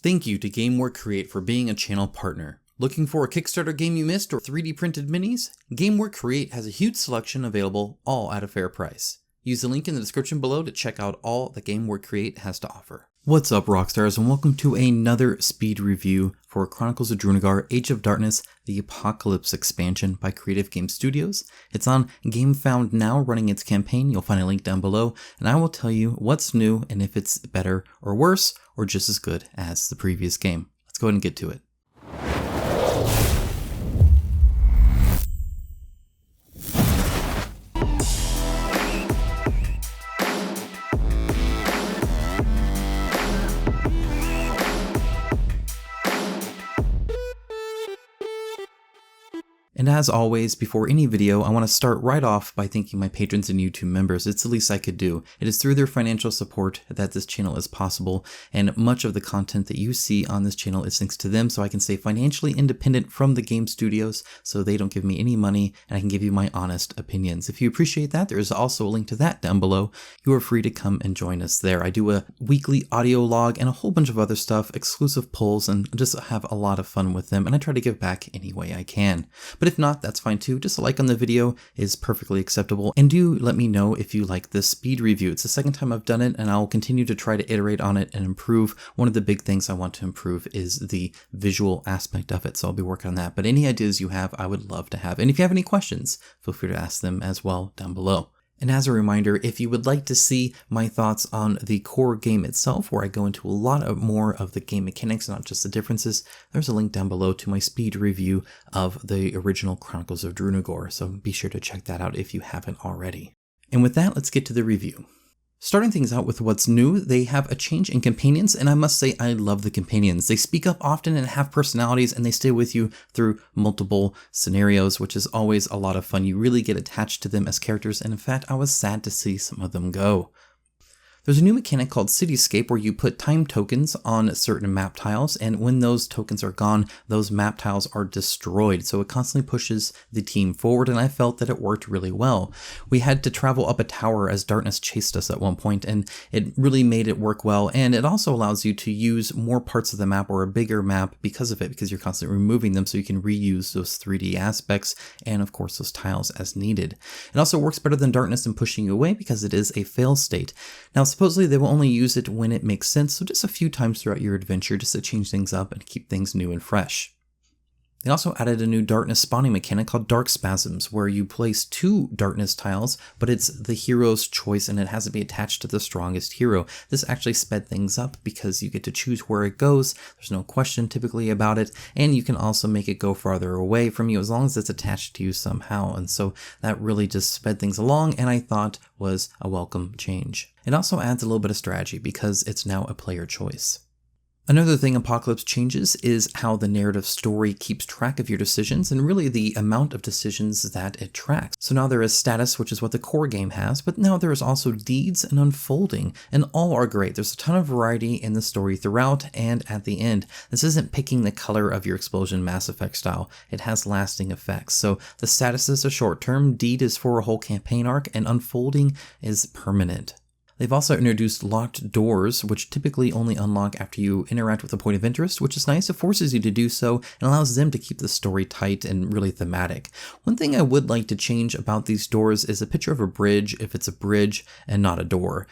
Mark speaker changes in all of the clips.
Speaker 1: Thank you to GameWare Create for being a channel partner. Looking for a Kickstarter game you missed or 3D printed minis? GameWare Create has a huge selection available, all at a fair price. Use the link in the description below to check out all that GameWare Create has to offer. What's up, Rockstars, and welcome to another speed review for Chronicles of Drunagor Age of Darkness, the Apocalypse expansion by Creative Game Studios. It's on GameFound now, running its campaign. You'll find a link down below, and I will tell you what's new and if it's better or worse or just as good as the previous game. Let's go ahead and get to it. And as always, before any video, I want to start right off by thanking my patrons and YouTube members. It's the least I could do. It is through their financial support that this channel is possible, and much of the content that you see on this channel is thanks to them, so I can stay financially independent from the game studios, so they don't give me any money, and I can give you my honest opinions. If you appreciate that, there is also a link to that down below. You are free to come and join us there. I do a weekly audio log and a whole bunch of other stuff, exclusive polls, and just have a lot of fun with them, and I try to give back any way I can. But if not, that's fine too. Just a like on the video is perfectly acceptable. And do let me know if you like this speed review. It's the second time I've done it, and I'll continue to try to iterate on it and improve. One of the big things I want to improve is the visual aspect of it, so I'll be working on that. But any ideas you have, I would love to have. And if you have any questions, feel free to ask them as well down below. And as a reminder, if you would like to see my thoughts on the core game itself, where I go into a lot more of the game mechanics, not just the differences, there's a link down below to my speed review of the original Chronicles of Drunagor, so be sure to check that out if you haven't already. And with that, let's get to the review. Starting things out with what's new, they have a change in companions, and I must say I love the companions. They speak up often and have personalities, and they stay with you through multiple scenarios, which is always a lot of fun. You really get attached to them as characters, and in fact, I was sad to see some of them go. There's a new mechanic called Cityscape where you put time tokens on certain map tiles, and when those tokens are gone, those map tiles are destroyed. So it constantly pushes the team forward, and I felt that it worked really well. We had to travel up a tower as darkness chased us at one point, and it really made it work well. And it also allows you to use more parts of the map or a bigger map because of it, because you're constantly removing them, so you can reuse those 3D aspects and of course those tiles as needed. It also works better than darkness in pushing you away because it is a fail state. Now, supposedly they will only use it when it makes sense, so just a few times throughout your adventure just to change things up and keep things new and fresh. They also added a new darkness spawning mechanic called Dark Spasms, where you place 2 darkness tiles, but it's the hero's choice and it has to be attached to the strongest hero. This actually sped things up because you get to choose where it goes. There's no question typically about it, and you can also make it go farther away from you as long as it's attached to you somehow, and so that really just sped things along, and I thought was a welcome change. It also adds a little bit of strategy because it's now a player choice. Another thing Apocalypse changes is how the narrative story keeps track of your decisions and really the amount of decisions that it tracks. So now there is status, which is what the core game has, but now there is also deeds and unfolding, and all are great. There's a ton of variety in the story throughout and at the end. This isn't picking the color of your explosion Mass Effect style. It has lasting effects. So the status is a short term, deed is for a whole campaign arc, and unfolding is permanent. They've also introduced locked doors, which typically only unlock after you interact with a point of interest, which is nice. It forces you to do so and allows them to keep the story tight and really thematic. One thing I would like to change about these doors is a picture of a bridge if it's a bridge and not a door.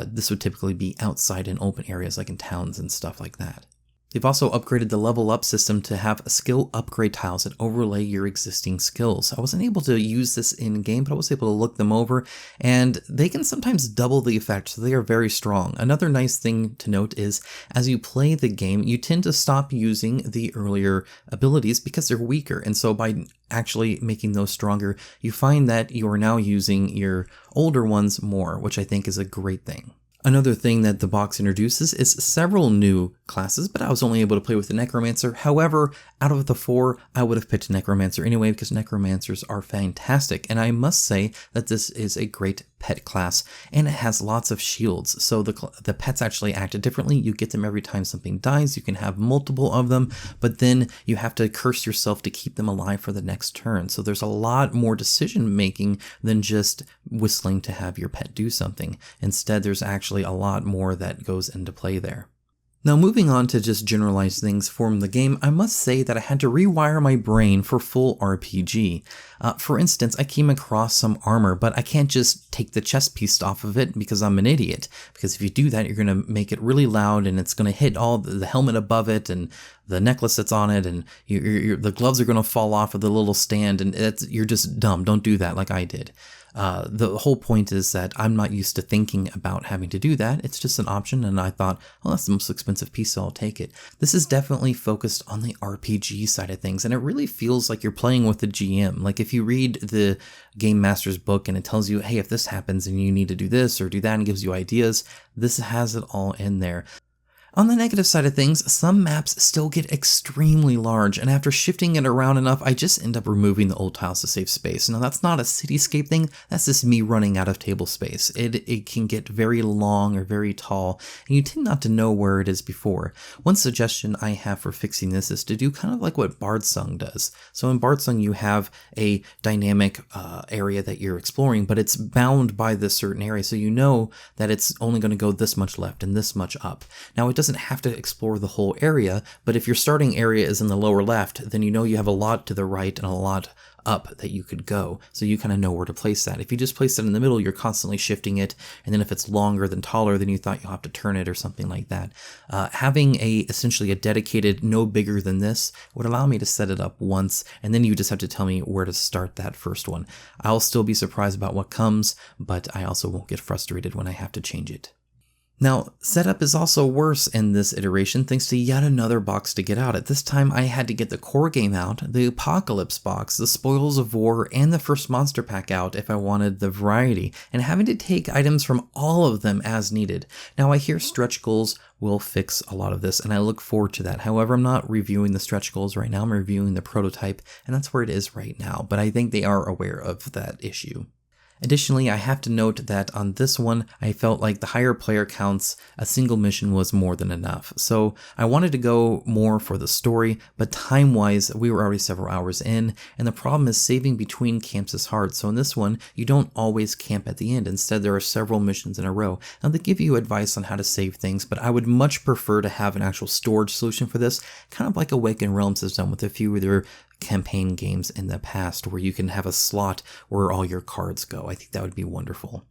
Speaker 1: This would typically be outside in open areas like in towns and stuff like that. They've also upgraded the level up system to have skill upgrade tiles that overlay your existing skills. I wasn't able to use this in game, but I was able to look them over, and they can sometimes double the effect, so they are very strong. Another nice thing to note is as you play the game, you tend to stop using the earlier abilities because they're weaker, and so by actually making those stronger, you find that you are now using your older ones more, which I think is a great thing. Another thing that the box introduces is several new classes, but I was only able to play with the Necromancer. However, out of the 4, I would have picked Necromancer anyway because Necromancers are fantastic. And I must say that this is a great pet class, and it has lots of shields. So the pets actually act differently. You get them every time something dies. You can have multiple of them, but then you have to curse yourself to keep them alive for the next turn. So there's a lot more decision making than just whistling to have your pet do something. Instead, there's actually a lot more that goes into play there. Now moving on to just generalized things from the game, I must say that I had to rewire my brain for full RPG. For instance, I came across some armor, but I can't just take the chest piece off of it because I'm an idiot. Because if you do that, you're going to make it really loud and it's going to hit all the helmet above it and the necklace that's on it, and the gloves are going to fall off of the little stand, and you're just dumb. Don't do that like I did. The whole point is that I'm not used to thinking about having to do that. It's just an option, and I thought, well, that's the most expensive piece, so I'll take it. This is definitely focused on the RPG side of things, and it really feels like you're playing with the GM. Like if you read the Game Master's book and it tells you, hey, if this happens and you need to do this or do that and gives you ideas, this has it all in there. On the negative side of things, some maps still get extremely large, and after shifting it around enough, I just end up removing the old tiles to save space. Now that's not a Cityscape thing, that's just me running out of table space. It can get very long or very tall, and you tend not to know where it is before. One suggestion I have for fixing this is to do kind of like what Bardsung does. So in Bardsung you have a dynamic area that you're exploring, but it's bound by this certain area, so you know that it's only going to go this much left and this much up. Now it doesn't have to explore the whole area, but if your starting area is in the lower left, then you know you have a lot to the right and a lot up that you could go, so you kind of know where to place that. If you just place it in the middle, you're constantly shifting it, and then if it's longer than taller than you thought, you'll have to turn it or something like that. Having essentially a dedicated no bigger than this would allow me to set it up once, and then you just have to tell me where to start that first one. I'll still be surprised about what comes, but I also won't get frustrated when I have to change it. Now, setup is also worse in this iteration thanks to yet another box to get out. At this time, I had to get the core game out, the Apocalypse box, the Spoils of War, and the first monster pack out if I wanted the variety, and having to take items from all of them as needed. Now, I hear stretch goals will fix a lot of this, and I look forward to that. However, I'm not reviewing the stretch goals right now, I'm reviewing the prototype, and that's where it is right now, but I think they are aware of that issue. Additionally, I have to note that on this one, I felt like the higher player counts, a single mission was more than enough. So I wanted to go more for the story, but time-wise, we were already several hours in, and the problem is saving between camps is hard. So in this one, you don't always camp at the end. Instead, there are several missions in a row. Now, they give you advice on how to save things, but I would much prefer to have an actual storage solution for this, kind of like Awakened Realms has done with a few of their campaign games in the past, where you can have a slot where all your cards go. I think that would be wonderful.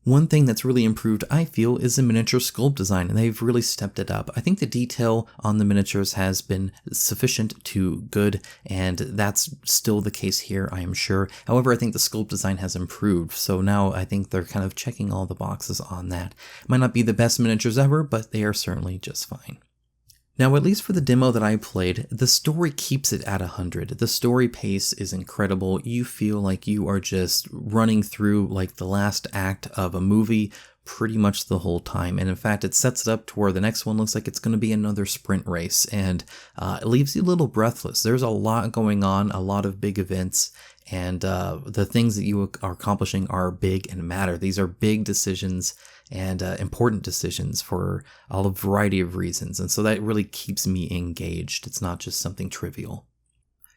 Speaker 1: One thing that's really improved, I feel, is the miniature sculpt design, and they've really stepped it up. I think the detail on the miniatures has been sufficient to good, and that's still the case here, I am sure. However, I think the sculpt design has improved, so now I think they're kind of checking all the boxes on that. Might not be the best miniatures ever, but they are certainly just fine. Now, at least for the demo that I played, the story keeps it at 100. The story pace is incredible. You feel like you are just running through like the last act of a movie pretty much the whole time. And in fact, it sets it up to where the next one looks like it's going to be another sprint race, and it leaves you a little breathless. There's a lot going on, a lot of big events, and the things that you are accomplishing are big and matter. These are big decisions and important decisions for a variety of reasons, and so that really keeps me engaged. It's not just something trivial.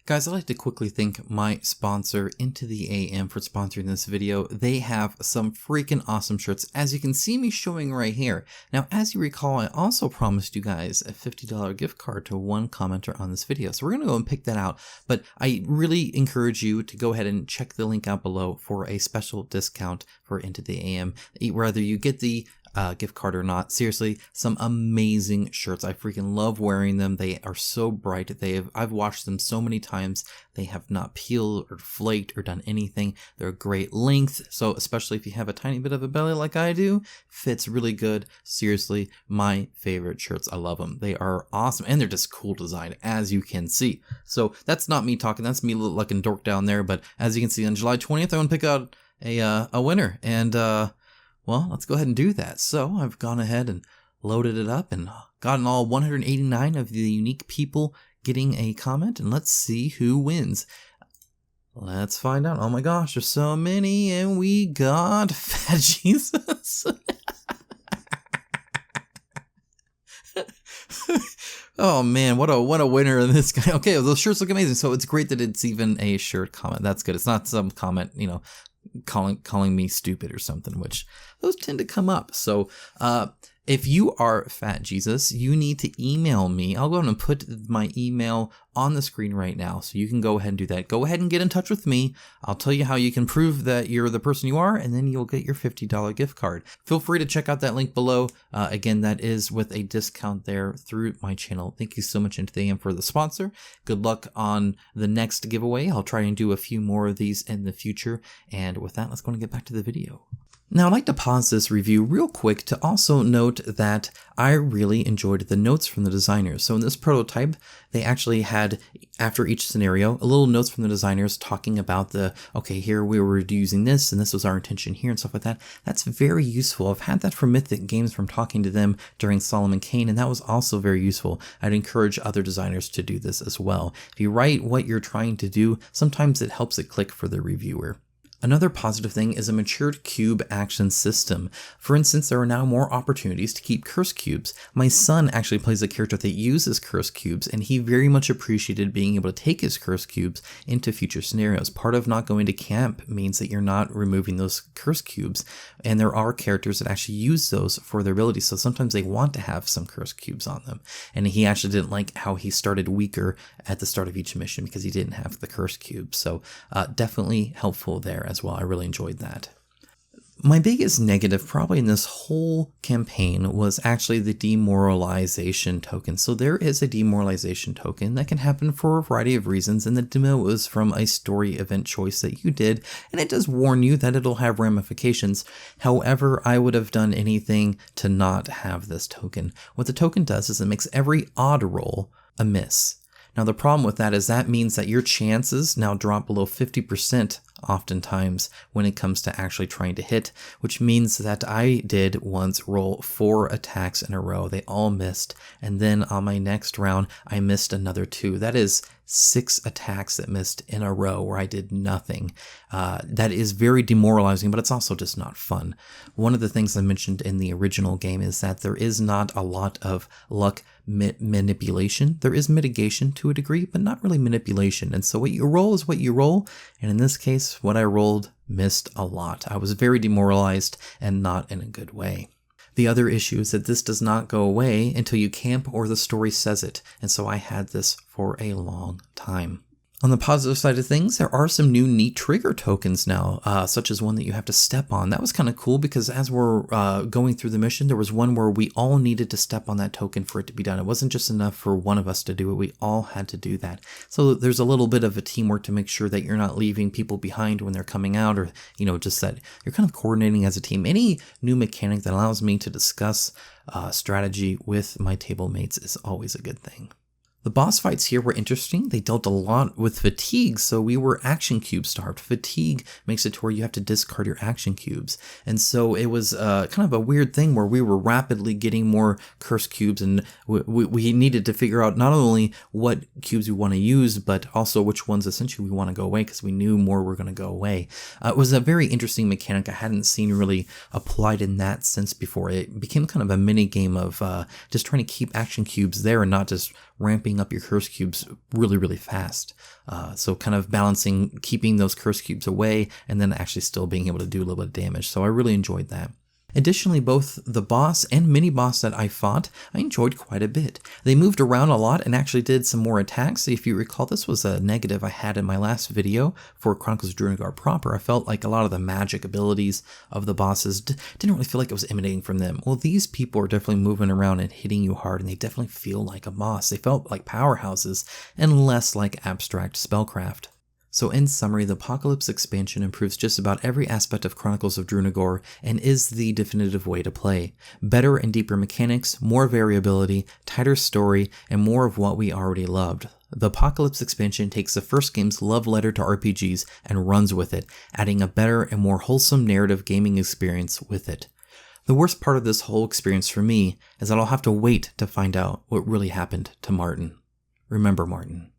Speaker 1: Guys, I'd like to quickly thank my sponsor, INTOTHEAM, for sponsoring this video. They have some freaking awesome shirts, as you can see me showing right here. Now, as you recall, I also promised you guys a $50 gift card to one commenter on this video, so we're going to go and pick that out. But I really encourage you to go ahead and check the link out below for a special discount for INTOTHEAM. Whether you get the gift card or not. Seriously, some amazing shirts. I freaking love wearing them. They are so bright. I've washed them so many times. They have not peeled or flaked or done anything. They're a great length, so especially if you have a tiny bit of a belly like I do, fits really good. Seriously, my favorite shirts. I love them. They are awesome, and they're just cool design, as you can see. So that's not me talking. That's me looking dork down there. But as you can see, on July 20th, I want to pick out a winner, and well, let's go ahead and do that. So I've gone ahead and loaded it up and gotten all 189 of the unique people getting a comment, and let's see who wins. Let's find out. Oh my gosh, there's so many, and we got Fat Jesus. Oh man, what a winner in this guy. Okay, those shirts look amazing. So it's great that it's even a shirt comment. That's good. It's not some comment, you know, calling me stupid or something, which those tend to come up. So If you are Fat Jesus, you need to email me. I'll go ahead and put my email on the screen right now, so you can go ahead and do that. Go ahead and get in touch with me. I'll tell you how you can prove that you're the person you are, and then you'll get your $50 gift card. Feel free to check out that link below. Again, that is with a discount there through my channel. Thank you so much, INTOTHEAM, for the sponsor. Good luck on the next giveaway. I'll try and do a few more of these in the future. And with that, let's go and get back to the video. Now, I'd like to pause this review real quick to also note that I really enjoyed the notes from the designers. So in this prototype, they actually had, after each scenario, a little notes from the designers talking about okay, here we were using this, and this was our intention here, and stuff like that. That's very useful. I've had that from Mythic Games from talking to them during Solomon Kane, and that was also very useful. I'd encourage other designers to do this as well. If you write what you're trying to do, sometimes it helps it click for the reviewer. Another positive thing is a matured cube action system. For instance, there are now more opportunities to keep curse cubes. My son actually plays a character that uses curse cubes, and he very much appreciated being able to take his curse cubes into future scenarios. Part of not going to camp means that you're not removing those curse cubes, and there are characters that actually use those for their abilities, so sometimes they want to have some curse cubes on them. And he actually didn't like how he started weaker at the start of each mission because he didn't have the curse cubes, so definitely helpful there as well. I really enjoyed that. My biggest negative probably in this whole campaign was actually the demoralization token. So there is a demoralization token that can happen for a variety of reasons, and the demo was from a story event choice that you did, and it does warn you that it'll have ramifications. However, I would have done anything to not have this token. What the token does is it makes every odd roll a miss. Now the problem with that is that means that your chances now drop below 50% oftentimes when it comes to actually trying to hit, which means that I did once roll 4 attacks in a row. They all missed, and then on my next round I missed another 2. That is 6 attacks that missed in a row where I did nothing. That is very demoralizing, but it's also just not fun. One of the things I mentioned in the original game is that there is not a lot of luck manipulation. There is mitigation to a degree, but not really manipulation. And so what you roll is what you roll. And in this case, what I rolled missed a lot. I was very demoralized and not in a good way. The other issue is that this does not go away until you camp or the story says it. And so I had this for a long time. On the positive side of things, there are some new neat trigger tokens now, such as one that you have to step on. That was kind of cool because as we're going through the mission, there was one where we all needed to step on that token for it to be done. It wasn't just enough for one of us to do it. We all had to do that. So there's a little bit of a teamwork to make sure that you're not leaving people behind when they're coming out, or, just that you're kind of coordinating as a team. Any new mechanic that allows me to discuss strategy with my table mates is always a good thing. The boss fights here were interesting. They dealt a lot with fatigue, so we were action cube starved. Fatigue makes it to where you have to discard your action cubes. And so it was kind of a weird thing where we were rapidly getting more curse cubes, and we needed to figure out not only what cubes we want to use, but also which ones essentially we want to go away, because we knew more were going to go away. It was a very interesting mechanic I hadn't seen really applied in that sense before. It became kind of a mini game of just trying to keep action cubes there and not just ramping up your curse cubes really, really fast. So kind of balancing, keeping those curse cubes away and then actually still being able to do a little bit of damage. So I really enjoyed that. Additionally, both the boss and mini-boss that I fought, I enjoyed quite a bit. They moved around a lot and actually did some more attacks. If you recall, this was a negative I had in my last video for Chronicles of Drunagor proper. I felt like a lot of the magic abilities of the bosses didn't really feel like it was emanating from them. Well, these people are definitely moving around and hitting you hard, and they definitely feel like a boss. They felt like powerhouses and less like abstract spellcraft. So in summary, the Apocalypse expansion improves just about every aspect of Chronicles of Drunagor and is the definitive way to play. Better and deeper mechanics, more variability, tighter story, and more of what we already loved. The Apocalypse expansion takes the first game's love letter to RPGs and runs with it, adding a better and more wholesome narrative gaming experience with it. The worst part of this whole experience for me is that I'll have to wait to find out what really happened to Martin. Remember Martin.